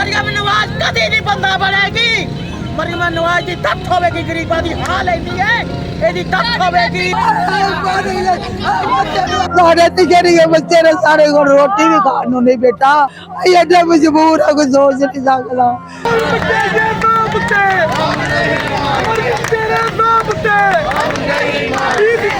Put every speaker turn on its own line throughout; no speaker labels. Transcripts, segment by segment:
मरियम नवाज कभी नहीं बंदा बनेगी। मरियम नवाज की तख्त होगी, गरीबा की हाल लेती है, यदि तख्त होगी।
सारे तिजरिए बच्चे ने सारे को रोटी भी खाने नहीं बेटा, ये मजबूर है, कुछ सोच नहीं सकता।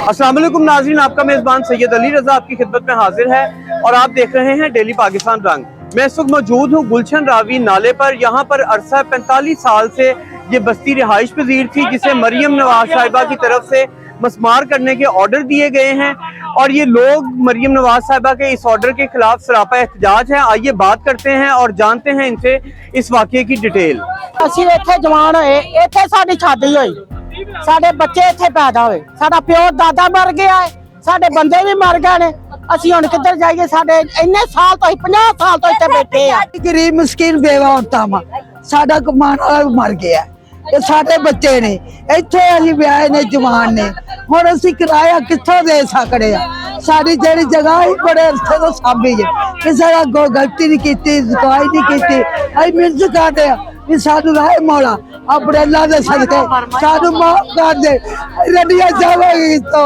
अस्सलाम वालेकुम नाज़रीन, आपका मेज़बान सैयद अली रज़ा आपकी खिदमत में हाजिर है और आप देख रहे हैं डेली पाकिस्तान रंग। मैं इस वक्त मौजूद हूँ गुलशन रावी नाले पर। यहाँ पर अरसा 45 साल से ये बस्ती रिहाइश पजीर थी, जिसे मरियम नवाज साहिबा की तरफ से मस्मार करने के ऑर्डर दिए गए हैं और ये लोग मरियम नवाज साहिबा के इस ऑर्डर के खिलाफ सरापा एहतजाज है। आइए बात करते हैं और जानते हैं इनसे इस वाक़े की डिटेल।
ਅਸੀਂ ਇੱਥੇ ਜਵਾਨ ਹੋਏ, ਇੱਥੇ ਸਾਡੀ ਸ਼ਾਦੀ ਹੋਈ, ਸਾਡੇ ਬੱਚੇ ਇੱਥੇ ਪੈਦਾ ਹੋਏ, ਸਾਡਾ ਪਿਓ ਦਾਦਾ ਮਰ ਗਿਆ ਹੈ, ਸਾਡੇ ਬੰਦੇ ਵੀ ਮਰ ਗਏ ਨੇ। ਅਸੀਂ ਹੁਣ ਕਿੱਧਰ ਜਾਈਏ? ਸਾਡੇ ਇੰਨੇ ਸਾਲ ਤੋਂ 50 ਸਾਲ ਤੋਂ ਇੱਥੇ ਬੈਠੇ ਆ।
गरीब मिस्कीन बेवा होता वा साडा कमान वाला मर गया ते साडे बच्चे ने इत्थे असीं ब्याहे ने जवान ने, हुण असीं किराया कित्थों दे सकदे आ? साडी जेहड़ी जगह ही बड़े अरसे तो सांभी है, किसी दा गलती नहीं कीती, जुकाई नहीं कीती, असीं मिन्नत करदे आ कि सानू राह मौला अपने अल्लाह दे सदके सानू माफ कर दे। रडिया जावेगी तो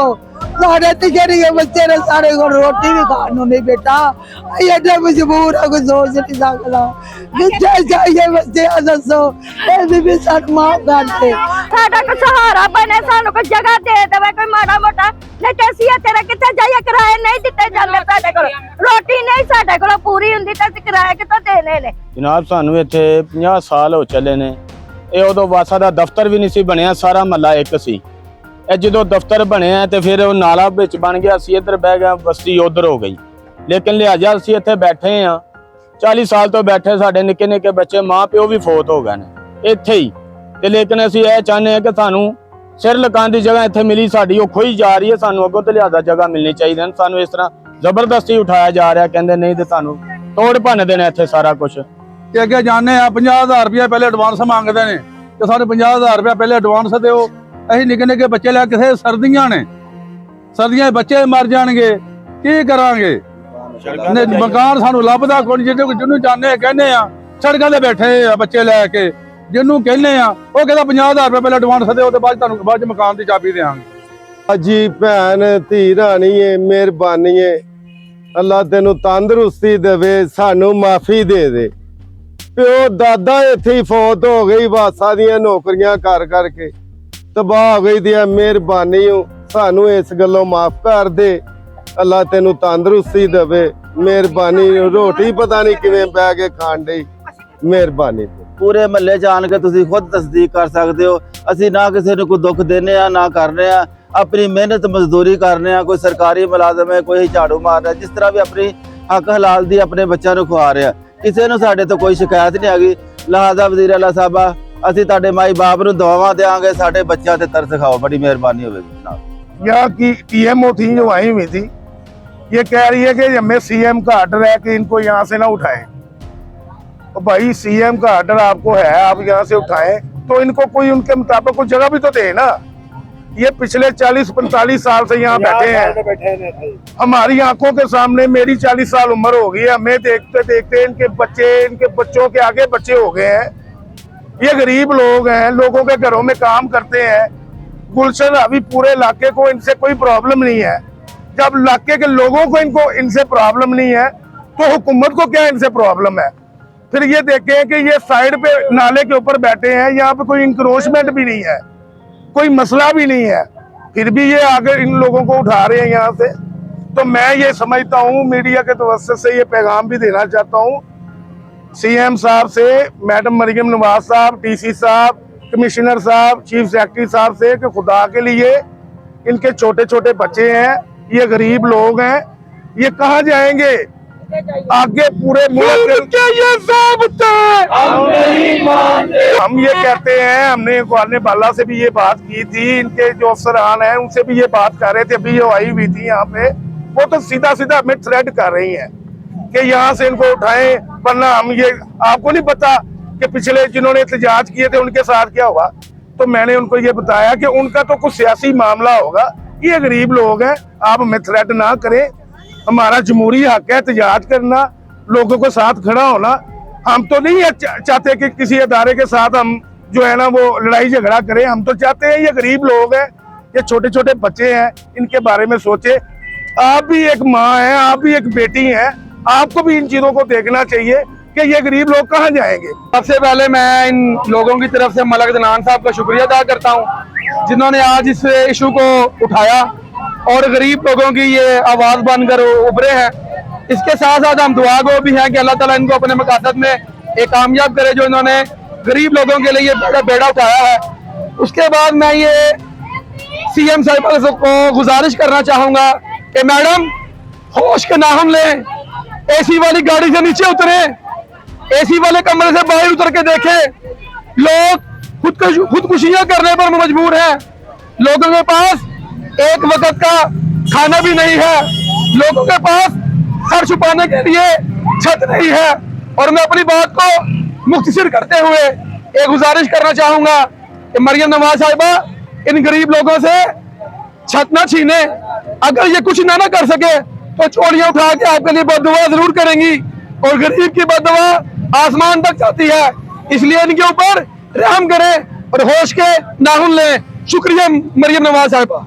सारे तिजरिए बच्चे ने सारे को रोटी भी खाने नहीं बेटा, ये मजबूर है, कुछ सोच नहीं सकता। कितने चाहिए बच्चे दसो, भी सानू माफ कर दे,
साडा को सहारा बने, सानू को जगह दे देवे कोई माड़ा मोटा। नहीं तो असीं तेरा कित्थे जाइए? किराए नहीं दिते जांदे साडे कोल, रोटी नहीं साडे कोल पूरी हुंदी ते असीं किराए कित्थों देने ने?
जनाब सानू इत्थे 50 साल हो चले ने। ਇਹ ਉਦੋਂ ਵਾਸਾ ਦਾ ਦਫ਼ਤਰ ਵੀ ਨਹੀਂ ਸੀ ਬਣਿਆ, ਸਾਰਾ ਮਹੱਲਾ ਇੱਕ ਸੀ। ਇਹ ਜਦੋਂ ਦਫ਼ਤਰ ਬਣਿਆ ਤੇ ਫਿਰ ਉਹ ਨਾਲਾ ਵਿੱਚ ਬਣ ਗਿਆ, ਅਸੀਂ ਇੱਧਰ ਬਹਿ ਗਏ, ਬਸਤੀ ਉਧਰ ਹੋ ਗਈ। ਲੇਕਿਨ ਲਿਹਾਜ਼ਾ ਅਸੀਂ ਇੱਥੇ ਬੈਠੇ ਆ 40 ਸਾਲ ਤੋਂ ਬੈਠੇ, ਸਾਡੇ ਨਿੱਕੇ ਨਿੱਕੇ ਬੱਚੇ ਮਾਂ ਪਿਓ ਵੀ ਫੌਤ ਹੋ ਗਏ ਨੇ ਇੱਥੇ ਹੀ। ਤੇ ਲੇਕਿਨ ਅਸੀਂ ਇਹ ਚਾਹੁੰਦੇ ਆ ਕਿ ਸਾਨੂੰ ਸਿਰ ਲਗਾਉਣ ਦੀ ਜਗ੍ਹਾ ਇੱਥੇ ਮਿਲੀ, ਸਾਡੀ ਉਹ ਖੋਈ ਜਾ ਰਹੀ ਹੈ, ਸਾਨੂੰ ਅੱਗੋਂ ਤੇ ਲਿਹਾਜ਼ਾ ਜਗ੍ਹਾ ਮਿਲਣੀ ਚਾਹੀਦੀ ਹੈ। ਸਾਨੂੰ ਇਸ ਤਰ੍ਹਾਂ ਜ਼ਬਰਦਸਤੀ ਉਠਾਇਆ ਜਾ ਰਿਹਾ, ਕਹਿੰਦੇ ਨਹੀਂ ਤੇ ਤੁਹਾਨੂੰ ਤੋੜ ਭੰਨ ਦੇਣਾ ਇੱਥੇ ਸਾਰਾ ਕੁਝ।
ਤੇ ਅੱਗੇ ਜਾਣੇ ਆ 50,000 ਰੁਪਏ ਪਹਿਲੇ ਐਡਵਾਂਸ ਮੰਗਦੇ ਨੇ ਤੇ ਸਾਨੂੰ 50,000 ਰੁਪਏ ਪਹਿਲੇ ਐਡਵਾਂਸ ਦਿਓ। ਅਸੀਂ ਨਿੱਕੇ ਨਿੱਕੇ ਬੱਚੇ ਲੈ ਕਿਸੇ ਸਰਦੀਆਂ ਨੇ, ਸਰਦੀਆਂ ਬੱਚੇ ਮਰ ਜਾਣਗੇ, ਕੀ ਕਰਾਂਗੇ? ਮਕਾਨ ਸਾਨੂੰ ਲੱਭਦਾ ਕੋਈ, ਜਿਹਨੂੰ ਜਾਣੇ ਕਹਿੰਦੇ ਆ ਸੜਕਾਂ ਤੇ ਬੈਠੇ ਆ ਬੱਚੇ ਲੈ ਕੇ, ਜਿਹਨੂੰ ਕਹਿੰਦੇ ਆ ਉਹ ਕਹਿੰਦਾ 50,000 ਰੁਪਏ ਪਹਿਲੇ ਐਡਵਾਂਸ ਦਿਓ ਤੇ ਬਾਅਦ ਤੁਹਾਨੂੰ ਬਾਅਦ ਮਕਾਨ ਦੀ ਚਾਬੀ ਦੇਵਾਂਗੇ।
ਅਜੀ ਭੈਣ ਧੀ ਰਾਣੀ ਏ, ਮਿਹਰਬਾਨੀ ਏ, ਅੱਲਾ ਤੈਨੂੰ ਤੰਦਰੁਸਤੀ ਦੇਵੇ, ਸਾਨੂੰ ਮਾਫੀ ਦੇ ਦੇ। ਪਿਓ ਦਾਦਾ ਇੱਥੇ ਹੀ ਫੌਤ ਹੋ ਗਈ, ਵਾਸਾਂ ਦੀਆਂ ਨੌਕਰੀਆਂ ਕਰ ਕਰਕੇ ਤਬਾਹ ਹੋ ਗਈ। ਦੀਆਂ ਮਿਹਰਬਾਨੀ ਹੋ, ਸਾਨੂੰ ਇਸ ਗੱਲੋਂ ਮਾਫ ਕਰ ਦੇ, ਅੱਲਾ ਤੈਨੂੰ ਤੰਦਰੁਸਤੀ ਦੇਵੇ। ਮਿਹਰਬਾਨੀ, ਰੋਟੀ ਪਤਾ ਨਹੀਂ ਕਿਵੇਂ ਬਹਿ ਕੇ ਖਾਣ ਡਈ। ਮਿਹਰਬਾਨੀ।
ਪੂਰੇ ਮਹੱਲੇ ਚ ਆਣ ਕੇ ਤੁਸੀਂ ਖੁਦ ਤਸਦੀਕ ਕਰ ਸਕਦੇ ਹੋ, ਅਸੀਂ ਨਾ ਕਿਸੇ ਨੂੰ ਕੋਈ ਦੁੱਖ ਦੇਨੇ ਆ ਨਾ ਕਰਨੇ ਆ, ਆਪਣੀ ਮਿਹਨਤ ਮਜ਼ਦੂਰੀ ਕਰਨੇ ਆ। ਕੋਈ ਸਰਕਾਰੀ ਮੁਲਾਜ਼ਮ ਹੈ, ਕੋਈ ਝਾੜੂ ਮਾਰ ਰਿਹਾ, ਜਿਸ ਤਰ੍ਹਾਂ ਵੀ ਆਪਣੀ ਹੱਕ ਹਲਾਲ ਦੀ ਆਪਣੇ ਬੱਚਿਆਂ ਨੂੰ ਖਵਾ ਰਿਹਾ, ਕਿਸੇ ਨੂੰ ਸਾਡੇ ਤੋਂ ਕੋਈ ਸ਼ਿਕਾਇਤ ਨਹੀਂ ਹੈਗੀ। ਲਿਹਾਜ਼ਾ ਵਜ਼ੀਰ ਆਲਾ ਸਾਹਿਬਾ, ਅਸੀਂ ਤੁਹਾਡੇ ਮਾਈ ਬਾਪ ਨੂੰ ਦੁਆਵਾਂ देंगे, साढ़े बच्चा ते तरस खाओ, बड़ी मेहरबानी होगी जनाब।
यहाँ की पीएमओ थी जो आई हुई थी, ये कह रही है कि हमें सीएम का ऑर्डर है कि इनको यहाँ से ना उठाएं। तो भाई सीएम का ऑर्डर आपको है, आप यहाँ से उठाएं तो इनको कोई उनके मुताबिक कोई जगह भी तो दे ना। ये पिछले 40-45 साल से यहाँ बैठे हैं, हमारी आंखों के सामने। मेरी 40 साल उम्र हो गई है, हमें देखते देखते इनके बच्चे, इनके बच्चों के आगे बच्चे हो गए हैं। ये गरीब लोग हैं, लोगों के घरों में काम करते हैं। गुलशन अभी पूरे इलाके को इनसे कोई प्रॉब्लम नहीं है। जब इलाके के लोगों को इनसे प्रॉब्लम नहीं है तो हुकूमत को क्या इनसे प्रॉब्लम है? फिर ये देखें कि ये साइड पे नाले के ऊपर बैठे हैं, यहाँ पे कोई इंक्रोचमेंट भी नहीं है, कोई मसला भी नहीं है, फिर भी ये आगे इन लोगों को उठा रहे हैं यहाँ से। तो मैं ये समझता हूँ, मीडिया के तवज्जुह से ये पैगाम भी देना चाहता हूँ सीएम साहब से, मैडम मरियम नवाज साहब, डीसी साहब, कमिश्नर साहब, चीफ सेक्रेटरी साहब से कि खुदा के लिए इनके छोटे छोटे बच्चे हैं, ये गरीब लोग हैं, ये कहाँ जाएंगे आगे? पूरे मुल्क के ये हम ये कहते हैं, हमने इकबाल बाला से भी ये बात की थी, इनके जो अफसरान हैं उनसे भी ये बात कर रहे थे, अभी जो आई हुई थी यहाँ पे, वो तो सीधा सीधा हमें थ्रेट कर रही हैं कि यहाँ से इनको उठाएं, वरना हम ये। आपको नहीं पता कि पिछले जिन्होंने एहतजाज किए थे उनके साथ क्या हुआ? तो मैंने उनको ये बताया कि उनका तो कुछ सियासी मामला होगा, ये गरीब लोग हैं, आप हमें थ्रेट ना करें। हमारा जमहूरी हक है एहतजाज करना, लोगों के साथ खड़ा होना। हम तो नहीं चाहते कि किसी अदारे के साथ हम जो है ना वो लड़ाई झगड़ा करें। हम तो चाहते हैं ये गरीब लोग हैं, ये छोटे छोटे बच्चे हैं, इनके बारे में सोचे। आप भी एक माँ हैं, आप भी एक बेटी हैं, आपको भी इन चीजों को देखना चाहिए कि ये गरीब लोग कहाँ जाएंगे।
सबसे पहले मैं इन लोगों की तरफ से मलक अदनान साहब का शुक्रिया अदा करता हूँ जिन्होंने आज इस इशू को उठाया और गरीब लोगों की ये आवाज बनकर उभरे हैं। इसके साथ साथ हम दुआ गो भी हैं कि अल्लाह ताला इनको अपने मकासद में एक कामयाब करे जो इन्होंने गरीब लोगों के लिए ये बेड़ा उठाया है। उसके बाद मैं ये सीएम साहब को गुजारिश करना चाहूंगा कि मैडम होश के नाम लें, एसी वाली गाड़ी से नीचे उतरे, एसी वाले कमरे से बाहर उतर के देखें। लोग खुदकुशियां करने पर मजबूर हैं। लोगों के पास एक वक्त का खाना भी नहीं है, लोगों के पास सर छुपाने के लिए छत नहीं है। और मैं अपनी बात को मुख्तसर करते हुए एक गुजारिश करना चाहूंगा कि मरियम नवाज साहिबा इन गरीब लोगों से छत ना छीने। अगर ये कुछ ना कर सके तो चोलियां उठा के आपके लिए बद्दुआ जरूर करेंगी और गरीब की बद्दुआ आसमान तक जाती है। इसलिए इनके ऊपर रहम करें और होश के नाखून लें। शुक्रिया मरियम नवाज साहिबा।